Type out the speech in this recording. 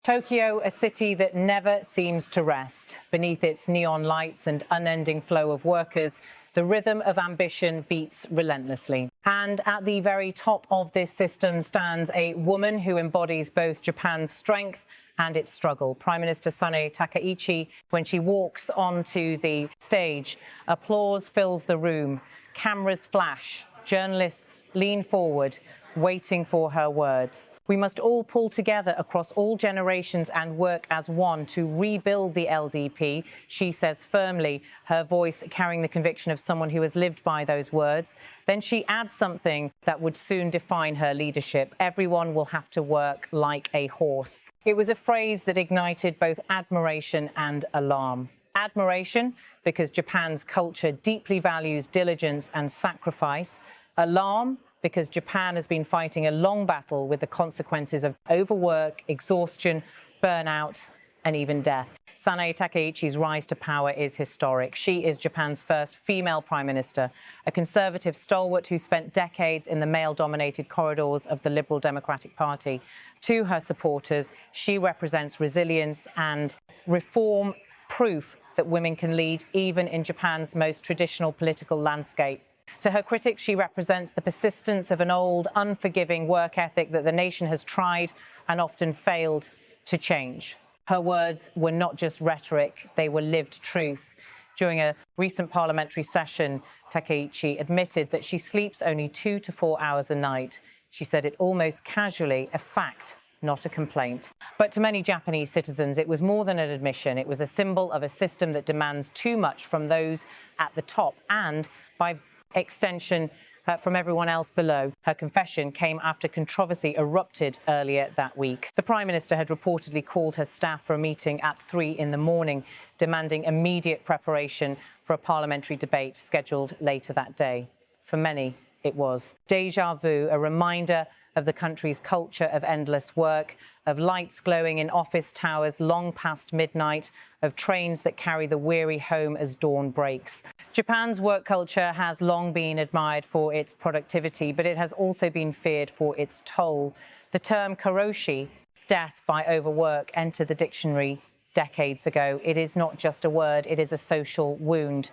Tokyo, a city that never seems to rest. Beneath its neon lights and unending flow of workers, the rhythm of ambition beats relentlessly. And at the very top of this system stands a woman who embodies both Japan's strength and its struggle. Prime Minister Sanae Takaichi, when she walks onto the stage, applause fills the room, cameras flash, journalists lean forward, waiting for her words. We must all pull together across all generations and work as one to rebuild the LDP, she says firmly, her voice carrying the conviction of someone who has lived by those words. Then she adds something that would soon define her leadership. Everyone will have to work like a horse. It was a phrase that ignited both admiration and alarm. Admiration, because Japan's culture deeply values diligence and sacrifice. Alarm, because Japan has been fighting a long battle with the consequences of overwork, exhaustion, burnout, and even death. Sanae Takaichi's rise to power is historic. She is Japan's first female prime minister, a conservative stalwart who spent decades in the male-dominated corridors of the Liberal Democratic Party. To her supporters, she represents resilience and reform, proof that women can lead even in Japan's most traditional political landscape. To her critics, she represents the persistence of an old, unforgiving work ethic that the nation has tried and often failed to change. Her words were not just rhetoric, they were lived truth. During a recent parliamentary session, Takaichi admitted that she sleeps only 2 to 4 hours a night. She said it almost casually, a fact, not a complaint. But to many Japanese citizens, it was more than an admission. It was a symbol of a system that demands too much from those at the top and, by extension, from everyone else below. Her confession came after controversy erupted earlier that week. The Prime Minister had reportedly called her staff for a meeting at 3 in the morning, demanding immediate preparation for a parliamentary debate scheduled later that day. For many, it was déjà vu, a reminder of the country's culture of endless work, of lights glowing in office towers long past midnight, of trains that carry the weary home as dawn breaks. Japan's work culture has long been admired for its productivity, but it has also been feared for its toll. The term karoshi, death by overwork, entered the dictionary decades ago. It is not just a word, it is a social wound.